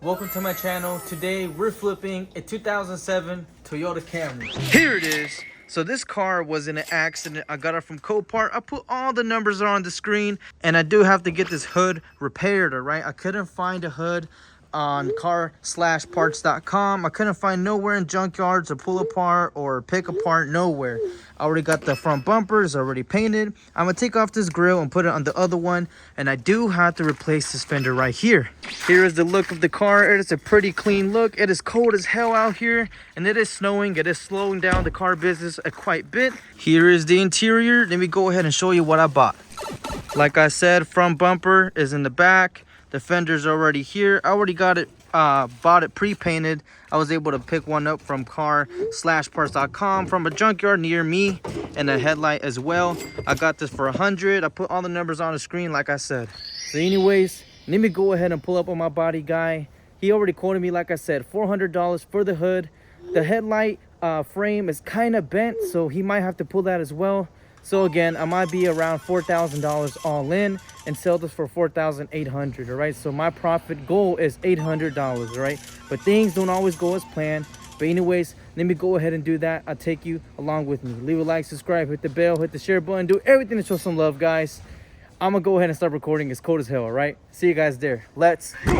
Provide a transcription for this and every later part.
Welcome to my channel. Today we're flipping a 2007 Toyota Camry. Here it is. So this car was in an accident. I got it from Copart. I put all the numbers on the screen, and I do have to get this hood repaired, all right? I couldn't find a hood on car/parts.com. I couldn't find nowhere in junkyards to pull apart or pick apart, nowhere. I already got the front bumpers already painted. I'm gonna take off this grill and put it on the other one, and I do have to replace this fender right here. Here is the look of the car. It is a pretty clean look. It is cold as hell out here, and it is snowing. It is slowing down the car business a quite bit. Here is the interior. Let me go ahead and show you what I bought. Like I said, front bumper is in the back. The fender's already here. I already got it, bought it pre-painted. I was able to pick one up from car/parts.com from a junkyard near me, and a headlight as well. I got this for $100. I put all the numbers on the screen, like I said. So anyways, let me go ahead and pull up on my body guy. He already quoted me, like I said, $400 for the hood. The headlight frame is kind of bent, so he might have to pull that as well. So again, I might be around $4,000 all in and sell this for $4,800. All right, so my profit goal is $800. All right, but things don't always go as planned. But anyways, let me go ahead and do that. I'll take you along with me. Leave a like, subscribe, hit the bell, hit the share button, do everything to show some love, guys. I'm gonna go ahead and start recording. It's cold as hell. All right, see you guys there. Let's go.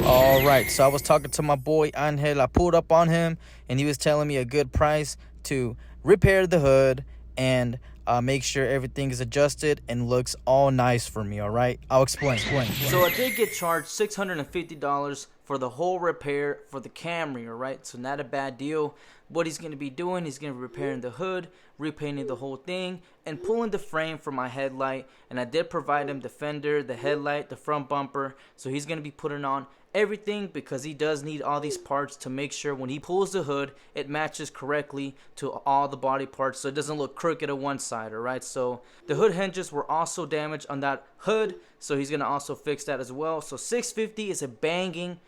All right, so I was talking to my boy Angel. I pulled up on him, and he was telling me a good price to repair the hood and make sure everything is adjusted and looks all nice for me. All right, I'll explain. So I did get charged $650 for the whole repair for the Camry. All right, so not a bad deal. What he's going to be doing, he's going to be repairing the hood, repainting the whole thing, and pulling the frame for my headlight. And I did provide him the fender, the headlight, the front bumper. So he's going to be putting on everything, because he does need all these parts to make sure when he pulls the hood it matches correctly to all the body parts, so it doesn't look crooked on one side. All right, so the hood hinges were also damaged on that hood, so he's gonna also fix that as well. So $650 is a banging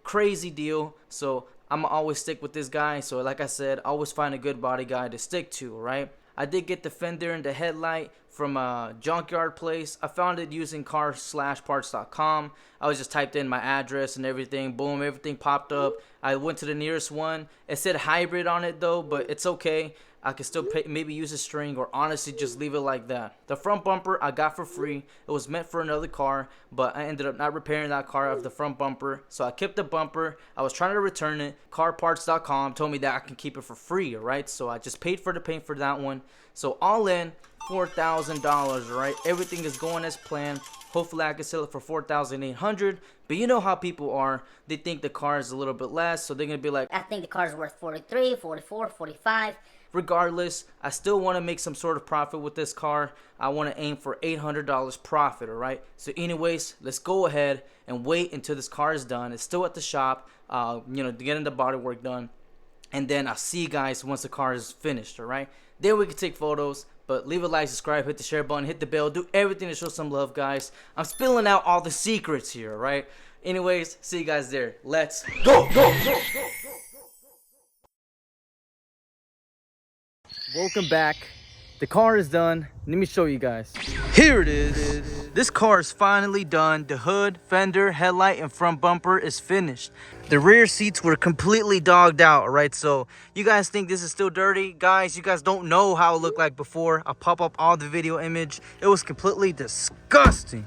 crazy deal, so I'm gonna always stick with this guy. So like I said, always find a good body guy to stick to. All right, I did get the fender and the headlight from a junkyard place. I found it using car/parts.com. I was just typed in my address and everything. Boom, everything popped up. I went to the nearest one. It said hybrid on it though, but it's okay. I can still maybe use a string, or honestly just leave it like that. The front bumper I got for free. It was meant for another car, but I ended up not repairing that car of the front bumper, so I kept the bumper. I was trying to return it. Carparts.com told me that I can keep it for free. All right, so I just paid for the paint for that one. So all in $4,000. All right, everything is going as planned. Hopefully I can sell it for $4,800. But you know how people are. They think the car is a little bit less, so they're gonna be like, I think the car's worth 43, 44, 45. Regardless, I still want to make some sort of profit with this car. I want to aim for $800 profit. All right, so anyways, let's go ahead and wait until this car is done. It's still at the shop, getting the body work done, and then I'll see you guys once the car is finished. All right, then we can take photos. But leave a like, subscribe, hit the share button, hit the bell, do everything to show some love, guys. I'm spilling out all the secrets here. All right, anyways, see you guys there. Let's go. Welcome back. The car is done. Let me show you guys. Here it is. This car is finally done. The hood, fender, headlight, and front bumper is finished. The rear seats were completely dogged out, all right? So you guys think this is still dirty? Guys, you guys don't know how it looked like before. I'll pop up all the video image. It was completely disgusting.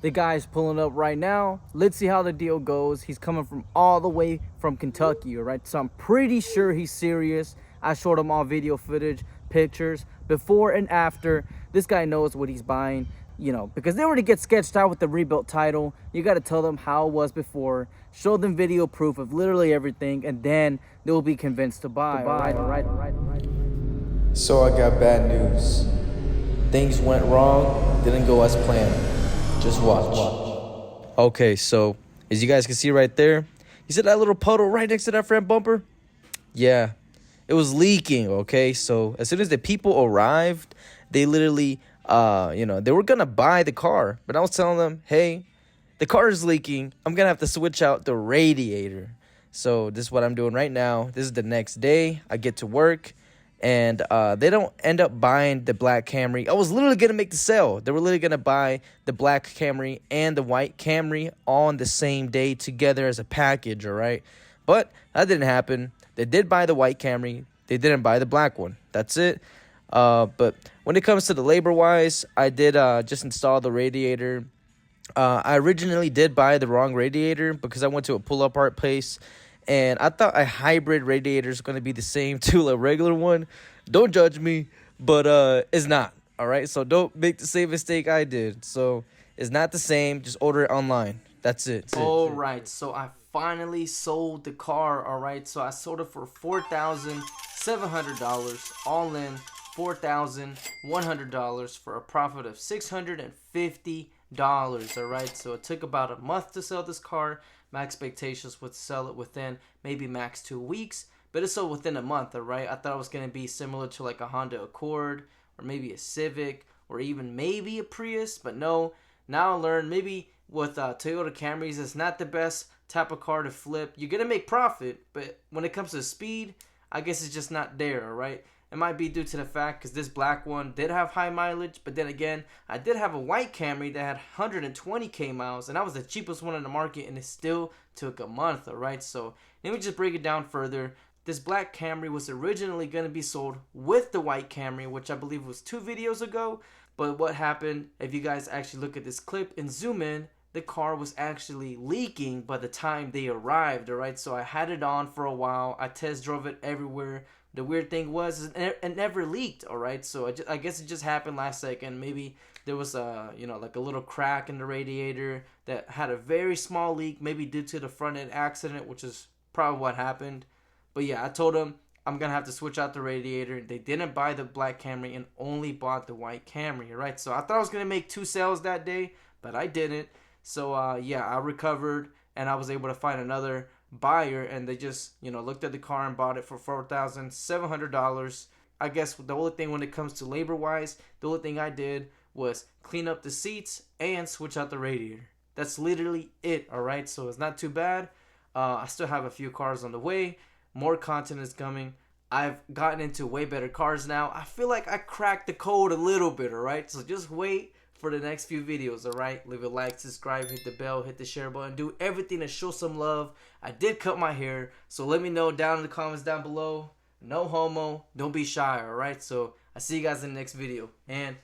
The guy's pulling up right now. Let's see how the deal goes. He's coming from all the way from Kentucky, all right? So I'm pretty sure he's serious. I showed him all video footage, pictures, before and after. This guy knows what he's buying, because they already get sketched out with the rebuilt title. You got to tell them how it was before, show them video proof of literally everything, and then they'll be convinced to buy. All right. So I got bad news. Things went wrong, didn't go as planned. Just watch. Okay, so as you guys can see right there, you see that little puddle right next to that front bumper? Yeah. It was leaking, okay? So as soon as the people arrived, they literally, they were going to buy the car. But I was telling them, hey, the car is leaking. I'm going to have to switch out the radiator. So this is what I'm doing right now. This is the next day. I get to work, and they don't end up buying the black Camry. I was literally gonna make the sale. They were literally gonna buy the black Camry and the white Camry on the same day together as a package, all right? But that didn't happen. They did buy the white Camry. They didn't buy the black one. That's it. But when it comes to the labor-wise, I did just install the radiator. I originally did buy the wrong radiator because I went to a pull-up art place, and I thought a hybrid radiator is going to be the same to a regular one. Don't judge me, but it's not, all right? So don't make the same mistake I did. So it's not the same. Just order it online. That's it. All right, so I finally sold the car, all right? So I sold it for $4,700, all in $4,100 for a profit of $650, all right? So it took about a month to sell this car. My expectations was to sell it within maybe max 2 weeks, but it's sold within a month, all right? I thought it was going to be similar to like a Honda Accord or maybe a Civic or even maybe a Prius, but no. Now I learned maybe with Toyota Camrys, it's not the best type of car to flip. You're going to make profit, but when it comes to speed, I guess it's just not there, all right? It might be due to the fact because this black one did have high mileage, but then again, I did have a white Camry that had 120k miles, and that was the cheapest one in the market, and it still took a month, all right? So let me just break it down further. This black Camry was originally going to be sold with the white Camry, which I believe was 2 videos ago. But what happened, if you guys actually look at this clip and zoom in, the car was actually leaking by the time they arrived, all right? So I had it on for a while. I test drove it everywhere. The weird thing was it never leaked, all right? So I guess it just happened last second. Maybe there was like a little crack in the radiator that had a very small leak, maybe due to the front end accident, which is probably what happened. But yeah, I told them I'm going to have to switch out the radiator. They didn't buy the black Camry and only bought the white Camry, right? So I thought I was going to make 2 sales that day, but I didn't. So yeah, I recovered and I was able to find another buyer, and they just, looked at the car and bought it for $4,700. I guess the only thing when it comes to labor-wise, the only thing I did was clean up the seats and switch out the radiator. That's literally it, all right? So it's not too bad. I still have a few cars on the way. More content is coming. I've gotten into way better cars now. I feel like I cracked the code a little bit, all right? So just wait for the next few videos, all right? Leave a like, subscribe, hit the bell, hit the share button. Do everything to show some love. I did cut my hair, so let me know down in the comments down below. No homo. Don't be shy, all right? So I see you guys in the next video. And